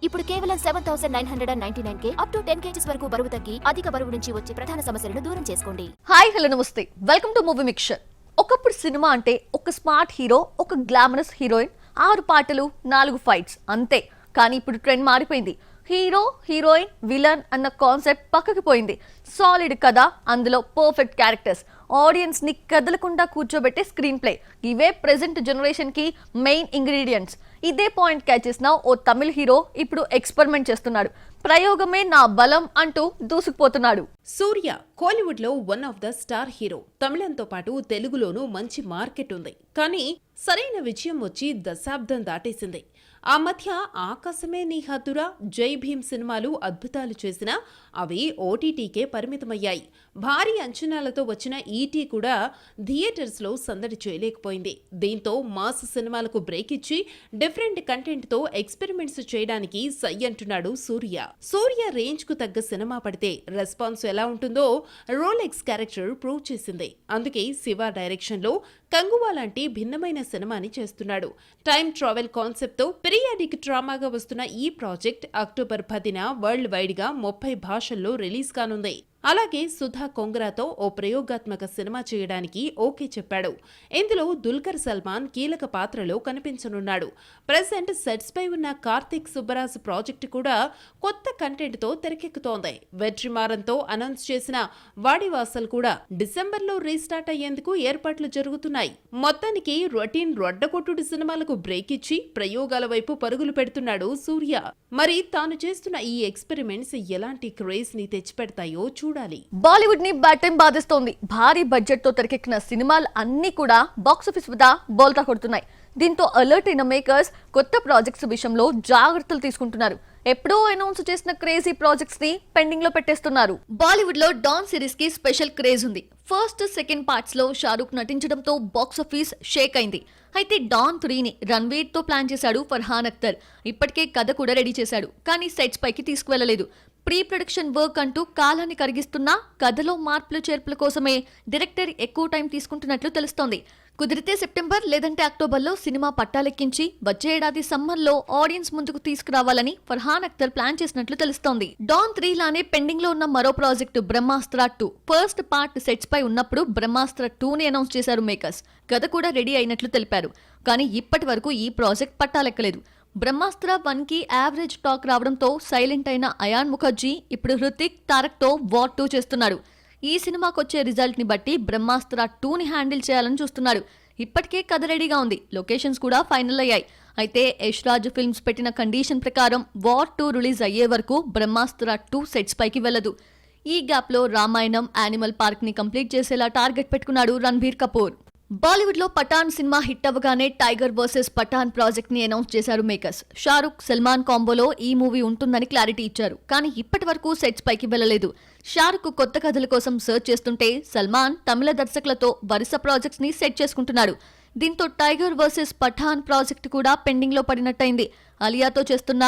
ఇప్పుడు కేవలం 7,999 up to 10 kgs వరకు బరువు తగ్గి అధిక బరువు నుంచి వచ్చే ప్రధాన సమస్యలను దూరం చేసుకోండి. హాయ్ హలో నమస్తే, వెల్కమ్ టు మూవీ మిక్చర్. ఒకప్పుడు సినిమా అంటే ఒక స్మార్ట్ హీరో, ఒక గ్లామరస్ హీరోయిన్, 6 పాటలు, 4 ఫైట్స్ అంతే. కానీ ఇప్పుడు ట్రెండ్ మారిపోయింది. హీరో, హీరోయిన్, విలన్ అన్న కాన్సెప్ట్ పక్కకి పోయింది. సాలిడ్ కథ, అందులో పర్ఫెక్ట్ క్యారెక్టర్స్, ఆడియన్స్ ని కదలకుండా కూర్చోబెట్టే స్క్రీన్ ప్లే, ఇవే ప్రెజెంట్ జనరేషన్ కి మెయిన్ ఇంగ్రీడియంట్స్. ఇదే పాయింట్ క్యాచ్ చేసిన ఓ తమిళ హీరో ఇప్పుడు ఎక్స్పెరిమెంట్ చేస్తున్నాడు. ప్రయోగమే నా బలం అంటూ దూసుకుపోతున్నాడు. సూర్య కోలీవుడ్ లో one of the star hero. తమిళంతో పాటు తెలుగులోనూ మంచి మార్కెట్ ఉంది. కానీ సరైన విజయం వచ్చి దశాబ్దం దాటేసింది. ఆ మధ్య ఆకాశమే నీ హద్దురా, జై భీమ్ సినిమాలు అద్భుతాలు చేసినా అవి ఓటీటీకే పరిమితమయ్యాయి. భారీ అంచనాలతో వచ్చిన ఈటీ కూడా థియేటర్స్ లో సందడి చేయలేకపోయింది. దీంతో మాస్ సినిమాలకు బ్రేక్ ఇచ్చి డిఫరెంట్ కంటెంట్ తో ఎక్స్పెరిమెంట్స్ చేయడానికి సై అంటున్నాడు సూర్య. సూర్య రేంజ్ కు తగ్గ సినిమా పడితే రెస్పాన్స్ ఎలా ఉంటుందో రోలెక్స్ క్యారెక్టర్ ప్రూవ్ చేసింది. అందుకే శివ డైరెక్షన్ లో కంగువా లాంటి భిన్నమైన సినిమాని చేస్తున్నాడు. టైమ్ ట్రావెల్ కాన్సెప్ట్ తో పీరియాడిక్ డ్రామాగా వస్తున్న ఈ ప్రాజెక్ట్ అక్టోబర్ 10న వరల్డ్ వైడ్ గా 30 భాషల్లో రిలీజ్ కానుంది. అలాగే సుధా కొంగరాతో ఓ ప్రయోగాత్మక సినిమా చేయడానికి ఓకే చెప్పాడు. ఇందులో దుల్కర్ సల్మాన్ కీలక పాత్రలో కనిపించనున్నాడు. ప్రెసెంట్ సెట్స్ పై ఉన్న కార్తిక్ సుబ్బరాజ్ ప్రాజెక్ట్ కూడా కొత్త కంటెంట్ తో తెరకెక్కుతోంది. వెట్రిమారంతో అనౌన్స్ చేసిన వాడివాసల్ కూడా డిసెంబర్లో రీస్టార్ట్ అయ్యేందుకు ఏర్పాట్లు జరుగుతున్నాయి. మొత్తానికి రొటీన్ రొడ్డకొట్టుడు సినిమాలకు బ్రేక్ ఇచ్చి ప్రయోగాల వైపు పరుగులు పెడుతున్నాడు సూర్య. మరి తాను చేస్తున్న ఈ ఎక్స్పెరిమెంట్స్ ఎలాంటి క్రేజ్ ని తెచ్చిపెడతాయో చూడాలి. బాలీవుడ్ ని బ్యాడ్ టైం బాధిస్తోంది. భారీ బడ్జెట్ తో తెరకెక్కిన సినిమాలు అన్ని కూడా బాక్సాఫీస్ వద్ద బోల్తా కొడుతున్నాయి. దీంతో అలర్ట్ అయిన మేకర్స్ కొత్త ప్రాజెక్ట్స్ విషయంలో జాగ్రత్తలు తీసుకుంటున్నారు. ఎప్పుడో అనౌన్స్ చేసిన క్రేజీ ప్రాజెక్ట్స్ ని పెండింగ్ లో పెట్టేస్తున్నారు. బాలీవుడ్ లో డాన్ సిరీస్ కి స్పెషల్ క్రేజ్ ఉంది. ఫస్ట్, సెకండ్ పార్ట్స్ లో షారూక్ నటించడంతో బాక్సాఫీస్ షేక్ అయింది. అయితే డాన్ 3ని రణ్వీర్ తో ప్లాన్ చేశాడు ఫర్హాన్ అఖ్తర్. ఇప్పటికే కథ కూడా రెడీ చేశాడు, కానీ సెట్స్ పైకి తీసుకువెళ్లలేదు. ప్రీ ప్రొడక్షన్ వర్క్ అంటూ కాలాన్ని కరిగిస్తున్నా కథలో మార్పులు చేర్పుల కోసమే డైరెక్టర్ ఎక్కువ టైం తీసుకుంటున్నట్లు తెలుస్తోంది. కుదిరితే సెప్టెంబర్ లేదంటే అక్టోబర్లో సినిమా పట్టాలెక్కించి వచ్చే ఏడాది సమ్మర్లో ఆడియన్స్ ముందుకు తీసుకురావాలని ఫర్హాన్ అఖ్తర్ ప్లాన్ చేసినట్లు తెలుస్తోంది. డాన్ 3 లానే పెండింగ్ లో ఉన్న మరో ప్రాజెక్టు బ్రహ్మాస్త్ర 2 ఫస్ట్ పార్ట్ సెట్స్ పై ఉన్నప్పుడు బ్రహ్మాస్త్ర 2ని అనౌన్స్ చేశారు మేకర్స్. కథ కూడా రెడీ అయినట్లు తెలిపారు. కానీ ఇప్పటి వరకు ఈ ప్రాజెక్ట్ పట్టాలెక్కలేదు. బ్రహ్మాస్త్ర 1కి యావరేజ్ టాక్ రావడంతో సైలెంట్ అయిన అయాన్ ముఖర్జీ ఇప్పుడు హృతిక్, తారక్ తో వార్ 2 చేస్తున్నాడు. ఈ సినిమాకి వచ్చే రిజల్ట్ ని బట్టి బ్రహ్మాస్త్ర 2ని హ్యాండిల్ చేయాలని చూస్తున్నాడు. ఇప్పటికే కథ రెడీగా ఉంది, లొకేషన్స్ కూడా ఫైనల్ అయ్యాయి. అయితే యష్ రాజ్ ఫిల్మ్స్ పెట్టిన కండిషన్ ప్రకారం వార్ 2 రిలీజ్ అయ్యే వరకు బ్రహ్మాస్త్ర 2 సెట్స్ పైకి వెళ్లదు. ఈ గ్యాప్ లో రామాయణం, యానిమల్ పార్క్ ని కంప్లీట్ చేసేలా టార్గెట్ పెట్టుకున్నాడు రణ్బీర్ కపూర్. బాలీవుడ్ లో పఠాన్ సినిమా హిట్ అవ్వగానే టైగర్ వర్సెస్ పఠాన్ ప్రాజెక్ట్ ని అనౌన్స్ చేశారు మేకర్స్. షారుఖ్, సల్మాన్ కాంబోలో ఈ మూవీ ఉంటుందని క్లారిటీ ఇచ్చారు. కానీ ఇప్పటి వరకు సెట్స్ పైకి వెళ్లలేదు. షారుఖ్ కొత్త కథల కోసం సర్చ్ చేస్తుంటే సల్మాన్ తమిళ దర్శకులతో వరుస ప్రాజెక్ట్స్ ని సెట్ చేసుకుంటున్నాడు. దీంతో టైగర్ వర్సెస్ పఠాన్ ప్రాజెక్ట్ కూడా పెండింగ్ లో పడినట్టయింది. అలియాతో చేస్తున్న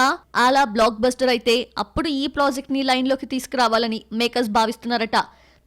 ఆలా బ్లాక్ బస్టర్ అయితే అప్పుడు ఈ ప్రాజెక్ట్ ని లైన్ లోకి తీసుకురావాలని మేకర్స్ భావిస్తున్నారట.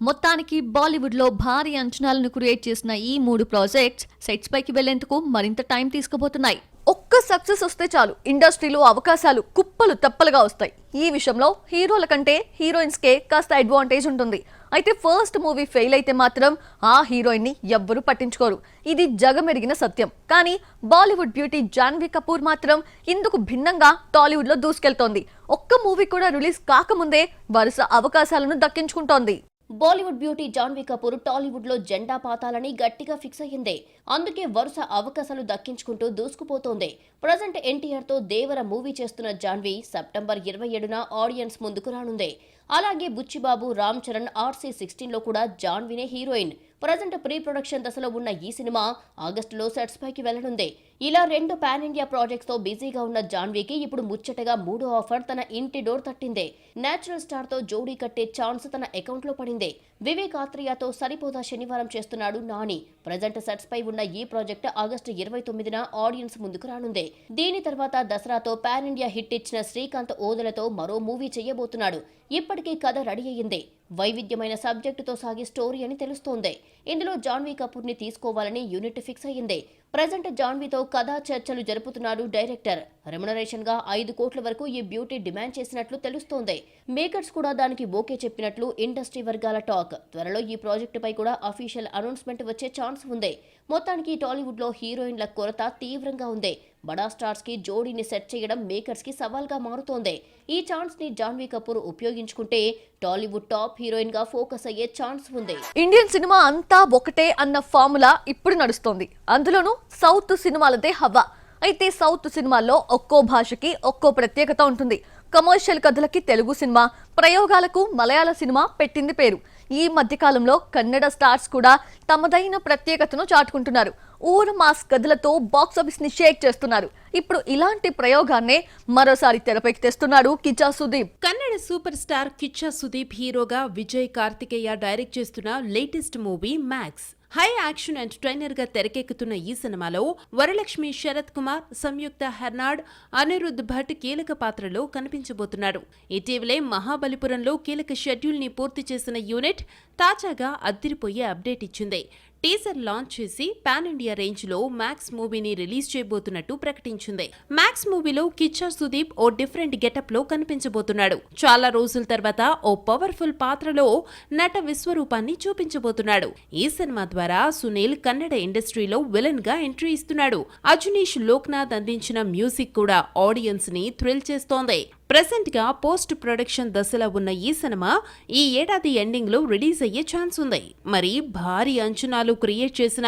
మొత్తానికి బాలీవుడ్ లో భారీ అంచనాలను క్రియేట్ చేసిన ఈ 3 ప్రాజెక్ట్స్ సెట్స్ పైకి వెళ్లేందుకు మరింత టైం తీసుకోబోతున్నాయి. ఒక్క సక్సెస్ వస్తే చాలు, ఇండస్ట్రీలో అవకాశాలు కుప్పలు తెప్పలుగా వస్తాయి. ఈ విషయంలో హీరోల కంటే హీరోయిన్స్ కే కాస్త అడ్వాంటేజ్ ఉంటుంది. అయితే ఫస్ట్ మూవీ ఫెయిల్ అయితే మాత్రం ఆ హీరోయిన్ ని ఎవ్వరూ పట్టించుకోరు. ఇది జగమెరిగిన సత్యం. కానీ బాలీవుడ్ బ్యూటీ జాన్వీ కపూర్ మాత్రం ఇందుకు భిన్నంగా టాలీవుడ్ లో దూసుకెళ్తోంది. ఒక్క మూవీ కూడా రిలీజ్ కాకముందే వరుస అవకాశాలను దక్కించుకుంటోంది. బాలీవుడ్ బ్యూటీ జాన్వీ కపూర్ టాలీవుడ్ లో జెండా పాతాలని గట్టిగా ఫిక్స్ అయ్యింది. అందుకే వరుస అవకాశాలు దక్కించుకుంటూ దూసుకుపోతోంది. ప్రజెంట్ ఎన్టీఆర్ తో దేవర మూవీ చేస్తున్న జాన్వీ సెప్టెంబర్ 27న ఆడియన్స్ ముందుకు రానుంది. అలాగే బుచ్చిబాబు, రామ్ చరణ్ RC-16లో కూడా జాన్వీనే హీరోయిన్. ప్రజెంట్ ప్రీ ప్రొడక్షన్ దశలో ఉన్న ఈ సినిమా ఆగస్టులో సెట్స్ పైకి వెళ్లనుంది. ఇలా 2 పాన్ ఇండియా ప్రాజెక్ట్స్ తో బిజీగా ఉన్న జాన్వీకి ఇప్పుడు ముచ్చటగా 3వ ఆఫర్ తన ఇంటి డోర్ తట్టింది. నేచురల్ స్టార్ తో జోడీ కట్టే ఛాన్స్ తన అకౌంట్ లో పడింది. వివేక్ ఆత్రేయతో సరిపోదా శనివారం చేస్తున్నాడు నాని. ప్రజెంట్ సెట్స్ పై ఉన్న ఈ ప్రాజెక్ట్ ఆగస్టు 29న ఆడియన్స్ ముందుకు రానుంది. దీని తర్వాత దసరాతో పాన్ ఇండియా హిట్ ఇచ్చిన శ్రీకాంత్ ఓదెలతో మరో మూవీ చేయబోతున్నాడు. ఇప్పటికే కథ రెడీ అయ్యింది. వైవిధ్యమైన సబ్జెక్టుతో సాగే స్టోరీ అని తెలుస్తోంది. ఇందులో జాన్వీ కపూర్ ని తీసుకోవాలని యూనిట్ ఫిక్స్ అయ్యింది. ప్రజెంట్ జాన్వీతో కథా చర్చలు జరుపుతున్నాడు డైరెక్టర్. రెమ్యునరేషన్ గా 5 కోట్ల వరకు ఈ బ్యూటీ డిమాండ్ చేసినట్లు తెలుస్తోంది. మేకర్స్ కూడా దానికి ఓకే చెప్పినట్లు ఇండస్ట్రీ వర్గాల టాక్. త్వరలో ఈ ప్రాజెక్టుపై కూడా అఫీషియల్ అనౌన్స్మెంట్ వచ్చే ఛాన్స్ ఉంది. మొత్తానికి టాలీవుడ్ లో హీరోయిన్ల కొరత తీవ్రంగా ఉంది. బడా స్టార్స్ కి జోడీని సెట్ చేయడం మేకర్స్ కి సవాల్గా మారుతోంది. ఈ ఛాన్స్ ని జాన్వీ కపూర్ ఉపయోగించుకుంటే టాలీవుడ్ టాప్ హీరోయిన్ గా ఫోకస్ అయ్యే ఛాన్స్ ఉంది. ఇండియన్ సినిమా అంతా ఒకటే అన్న ఫార్ములా ఇప్పుడు నడుస్తోంది. అందులోనూ సౌత్ సినిమాలదే హవా. అయితే సౌత్ సినిమాల్లో ఒక్కో భాషకి ఒక్కో ప్రత్యేకత ఉంటుంది. కమర్షియల్ కథలకి తెలుగు సినిమా, ప్రయోగాలకు మలయాళ సినిమా పెట్టింది పేరు. ఈ మధ్యకాలంలో కన్నడ స్టార్స్ కూడా తమదైన ప్రత్యేకతను చాటుకుంటున్నారు. ఊరు మాస్ కథలతో బాక్సాఫీస్ ని షేక్ చేస్తున్నారు. ఇప్పుడు ఇలాంటి ప్రయోగాన్నే మరోసారి తెరపైకి తెస్తున్నాడు కిచ్చా సుదీప్. కన్నడ సూపర్ స్టార్ కిచ్చా సుదీప్ హీరోగా విజయ్ కార్తికేయ డైరెక్ట్ చేస్తున్న latest movie max. High action entertainer గా తెరకెక్కుతున్న ఈ సినిమాలో వరలక్ష్మి, శరత్ కుమార్, సంయుక్త హెర్నాడ్, అనిరుద్ధ్ భట్ కీలక పాత్రలో కనిపించబోతున్నారు. ఇటీవలే మహాబలిపురంలో కీలక షెడ్యూల్ ని పూర్తి చేసిన యూనిట్ తాజాగా అదిరిపోయే అప్డేట్ ఇచ్చింది. టీజర్ లాంచ్ చేసి పాన్ ఇండియా రేంజ్ లో మ్యాక్స్ మూవీని రిలీజ్ చేయబోతున్నట్టు ప్రకటించింది. మ్యాక్స్ మూవీలో కిచ్చా సుదీప్ ఓ డిఫరెంట్ గెటప్ లో కనిపించబోతున్నాడు. చాలా రోజుల తర్వాత ఓ పవర్ఫుల్ పాత్రలో నట విశ్వరూపాన్ని చూపించబోతున్నాడు. ఈ సినిమా ద్వారా సునీల్ కన్నడ ఇండస్ట్రీలో విలన్ గా ఎంట్రీ ఇస్తున్నాడు. అజనీష్ లోక్నాథ్ అందించిన మ్యూజిక్ కూడా ఆడియన్స్ ని థ్రిల్ చేస్తోంది. ప్రెసెంట్ గా పోస్ట్ ప్రొడక్షన్ దశలో ఉన్న ఈ సినిమా ఈ ఏడాది ఎండింగ్ లో రిలీజ్ అయ్యే ఛాన్స్ ఉంది. మరి భారీ అంచనాలు క్రియేట్ చేసిన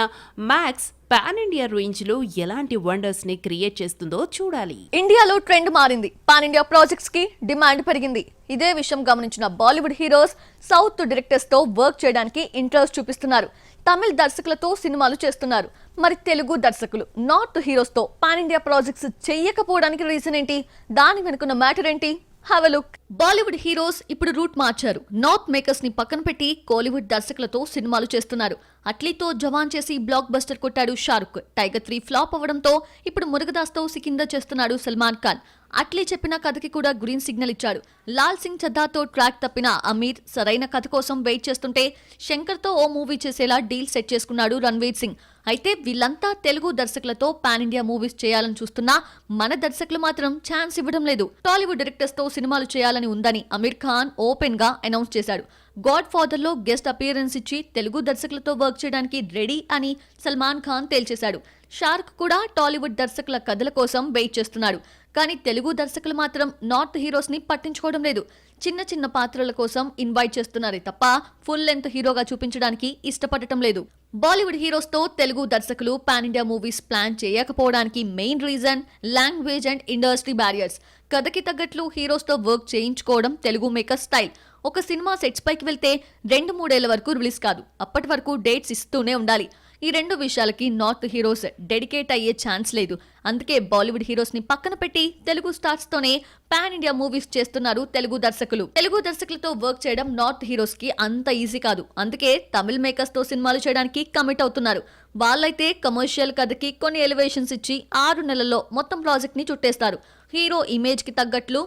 మ్యాక్స్ పాన్ ఇండియా రేంజ్ లో ఎలాంటి వండర్స్ ని క్రియేట్ చేస్తుందో చూడాలి. ఇండియాలో ట్రెండ్ మారింది. పాన్ ఇండియా ప్రాజెక్ట్స్ కి డిమాండ్ పెరిగింది. ఇదే విషయం గమనించిన బాలీవుడ్ హీరోస్ సౌత్ డైరెక్టర్స్ తో వర్క్ చేయడానికి ఇంట్రెస్ట్ చూపిస్తున్నారు. తమిళ దర్శకులతో సినిమాలు చేస్తున్నారు. మరి తెలుగు దర్శకులు నార్త్ హీరోస్ తో పాన్ ఇండియా ప్రాజెక్ట్స్ చేయకపోవడానికి రీజన్ ఏంటి? దాని వెనుకున్న మ్యాటర్ ఏంటి? Have a look. Bollywood heroes ఇప్పుడు రూట్ మార్చారు. నార్త్ మేకర్స్ ని పక్కన పెట్టి కోలీవుడ్ దర్శకులతో సినిమాలు చేస్తున్నారు. అట్లీతో జవాన్ చేసి బ్లాక్ బస్టర్ కొట్టాడు షారుఖ్. టైగర్ 3 ఫ్లాప్ అవ్వడంతో ఇప్పుడు మురుగదాస్తో సికిందా చేస్తున్నాడు సల్మాన్ ఖాన్. అట్లీ చెప్పిన కథకి కూడా గ్రీన్ సిగ్నల్ ఇచ్చాడు. లాల్ సింగ్ చద్దాతో ట్రాక్ తప్పిన అమీర్ సరైన కథ కోసం వెయిట్ చేస్తుంటే శంకర్తో ఓ మూవీ చేసేలా డీల్ సెట్ చేసుకున్నాడు రణ్వీర్ సింగ్. అయితే వీళ్ళంతా తెలుగు దర్శకులతో పాన్ ఇండియా మూవీస్ చేయాలని చూస్తున్నా మన దర్శకులు మాత్రం ఛాన్స్ ఇవ్వడం లేదు. టాలీవుడ్ డైరెక్టర్స్ తో సినిమాలు చేయాలని ఉందని అమీర్ ఖాన్ ఓపెన్ గా అనౌన్స్ చేశాడు. గాడ్ ఫాదర్ లో గెస్ట్ అపియరెన్స్ ఇచ్చి తెలుగు దర్శకులతో వర్క్ చేయడానికి రెడీ అని సల్మాన్ ఖాన్ తేల్చేశాడు. షారుఖ్ కూడా టాలీవుడ్ దర్శకుల కథల కోసం వెయిట్ చేస్తున్నాడు. కానీ తెలుగు దర్శకులు మాత్రం నార్త్ హీరోస్ ని పట్టించుకోవడం లేదు. చిన్న చిన్న పాత్రల కోసం ఇన్వైట్ చేస్తున్నారే తప్ప ఫుల్ లెంత్ హీరోగా చూపించడానికి ఇష్టపడటం లేదు. బాలీవుడ్ హీరోస్ తో తెలుగు దర్శకులు పాన్ ఇండియా మూవీస్ ప్లాన్ చేయకపోవడానికి main reason language and industry barriers. కథకి తగ్గట్లు హీరోస్ తో వర్క్ చేయించుకోవడం తెలుగు మేకర్ స్టైల్. ఒక సినిమా సెట్స్ పైకి వెళ్తే 2-3 ఏళ్ల వరకు రిలీజ్ కాదు. అప్పటి వరకు డేట్స్ ఇస్తూనే ఉండాలి. ఈ రెండు విషయాలకి నార్త్ హీరోస్ డెడికేట్ అయ్యే ఛాన్స్ లేదు. అందుకే బాలీవుడ్ హీరోస్ ని పక్కన పెట్టి తెలుగు స్టార్స్ తోనే పాన్ ఇండియా మూవీస్ చేస్తున్నారు తెలుగు దర్శకులు. తెలుగు దర్శకులతో వర్క్ చేయడం నార్త్ హీరోస్ కి అంత ఈజీ కాదు. అందుకే తమిళ మేకర్స్ తో సినిమాలు చేయడానికి కమిట్ అవుతున్నారు. వాళ్ళైతే కమర్షియల్ కథకి కొన్ని ఎలివేషన్స్ ఇచ్చి 6 నెలల్లో మొత్తం ప్రాజెక్ట్ ని చుట్టేస్తారు. హీరో ఇమేజ్ కి తగ్గట్లు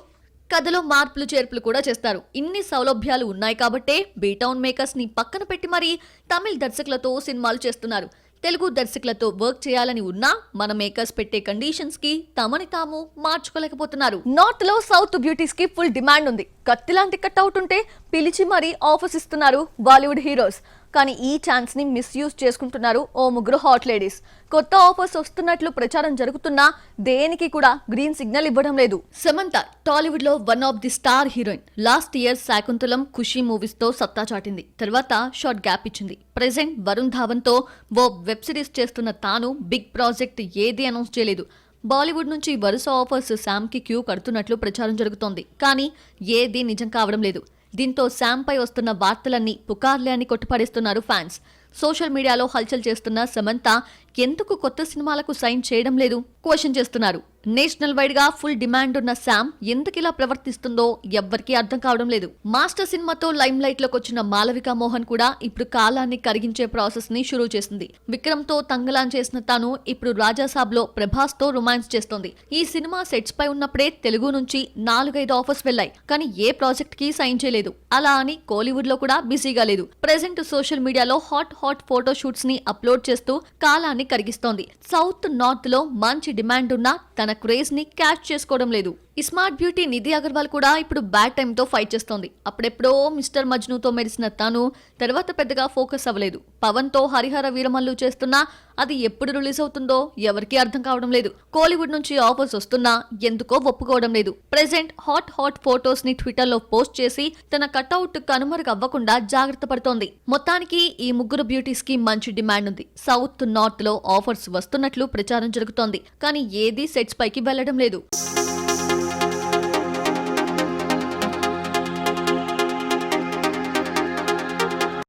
కథలో మార్పులు చేర్పులు కూడా చేస్తారు. ఇన్ని సౌలభ్యాలు ఉన్నాయి కాబట్టే బీటౌన్ మేకర్స్ ని పక్కన పెట్టి మరీ తమిళ దర్శకులతో సినిమాలు చేస్తున్నారు. తెలుగు దర్శకులతో వర్క్ చేయాలని ఉన్నా మన మేకర్స్ పెట్టే కండిషన్స్ కి తమని తాము మార్చుకోలేకపోతున్నారు. నార్త్ లో సౌత్ బ్యూటీస్ కి ఫుల్ డిమాండ్ ఉంది. కత్తిలాంటి కట్అవుట్ ఉంటే పిలిచి మరీ ఆఫర్స్ ఇస్తున్నారు బాలీవుడ్ హీరోస్. కానీ ఈ ఛాన్స్ ని మిస్యూజ్ చేసుకుంటున్నారు ఓ ముగ్గురు హాట్ లేడీస్. కొత్త ఆఫర్స్ వస్తున్నట్లు ప్రచారం జరుగుతున్నా దేనికి కూడా గ్రీన్ సిగ్నల్ ఇవ్వడం లేదు. సమంత టాలీవుడ్ లో one of the star heroine. Last year Shaakuntalam, Kushi movies తో సత్తా చాటింది. తర్వాత షార్ట్ గ్యాప్ ఇచ్చింది. ప్రెజెంట్ వరుణ్ ధావన్ తో ఓ వెబ్ సిరీస్ చేస్తున్న తాను బిగ్ ప్రాజెక్ట్ ఏది అనౌన్స్ చేయలేదు. బాలీవుడ్ నుంచి వరుస ఆఫర్స్ శామ్ కి క్యూ కడుతున్నట్లు ప్రచారం జరుగుతోంది. కానీ ఏది నిజం కావడం లేదు. దీంతో శామ్ పై వస్తున్న వార్తలన్నీ పుకార్లే అని కొట్టుపడేస్తున్నారు ఫ్యాన్స్. సోషల్ మీడియాలో హల్చల్ చేస్తున్న సమంత ఎందుకు కొత్త సినిమాలకు సైన్ చేయడం లేదు క్వశ్చన్ చేస్తున్నారు. నేషనల్ వైడ్ గా ఫుల్ డిమాండ్ ఉన్న శామ్ ఎందుకు ఇలా ప్రవర్తిస్తుందో ఎవ్వరికీ అర్థం కావడం లేదు. మాస్టర్ సినిమాతో లైమ్ లైట్ లోకి వచ్చిన మాలవిక మోహన్ కూడా ఇప్పుడు కాలాన్ని కరిగించే ప్రాసెస్ ని షురూ చేసింది. విక్రమ్ తో తంగలాన్ చేసిన తాను ఇప్పుడు రాజాసాబ్ లో ప్రభాస్ తో రొమాన్స్ చేస్తోంది. ఈ సినిమా సెట్స్ పై ఉన్నప్పుడే తెలుగు నుంచి 4-5 ఆఫర్స్ వెళ్లాయి. కానీ ఏ ప్రాజెక్ట్ కి సైన్ చేయలేదు. అలా అని కోలీవుడ్ లో కూడా బిజీగా లేదు. ప్రెసెంట్ సోషల్ మీడియాలో హాట్ ఫోటో షూట్స్ ని అప్లోడ్ చేస్తూ కాలాన్ని ఉత్సాహాన్ని కలిగిస్తోంది. సౌత్ నార్త్ లో మంచి డిమాండ్ ఉన్నా తన క్రేజ్ ని క్యాచ్ చేసుకోవడం లేదు. ఈ స్మార్ట్ బ్యూటీ నిధి అగర్వాల్ కూడా ఇప్పుడు బ్యాడ్ టైమ్ తో ఫైట్ చేస్తోంది. అప్పుడెప్పుడో మిస్టర్ మజ్నుతో మెరిసిన తాను తర్వాత పెద్దగా ఫోకస్ అవ్వలేదు. పవన్ తో హరిహర వీరమల్లు చేస్తున్నా అది ఎప్పుడు రిలీజ్ అవుతుందో ఎవరికీ అర్థం కావడం లేదు. కోలీవుడ్ నుంచి ఆఫర్స్ వస్తున్నా ఎందుకో ఒప్పుకోవడం లేదు. ప్రెజెంట్ హాట్ ఫోటోస్ ని ట్విట్టర్ లో పోస్ట్ చేసి తన కట్అవుట్ కనుమరుగు అవ్వకుండా జాగ్రత్త పడుతోంది. మొత్తానికి ఈ ముగ్గురు బ్యూటీస్ కి మంచి డిమాండ్ ఉంది. సౌత్ నార్త్ లో ఆఫర్స్ వస్తున్నట్లు ప్రచారం జరుగుతోంది. కానీ ఏదీ సెట్స్ పైకి వెళ్లడం లేదు.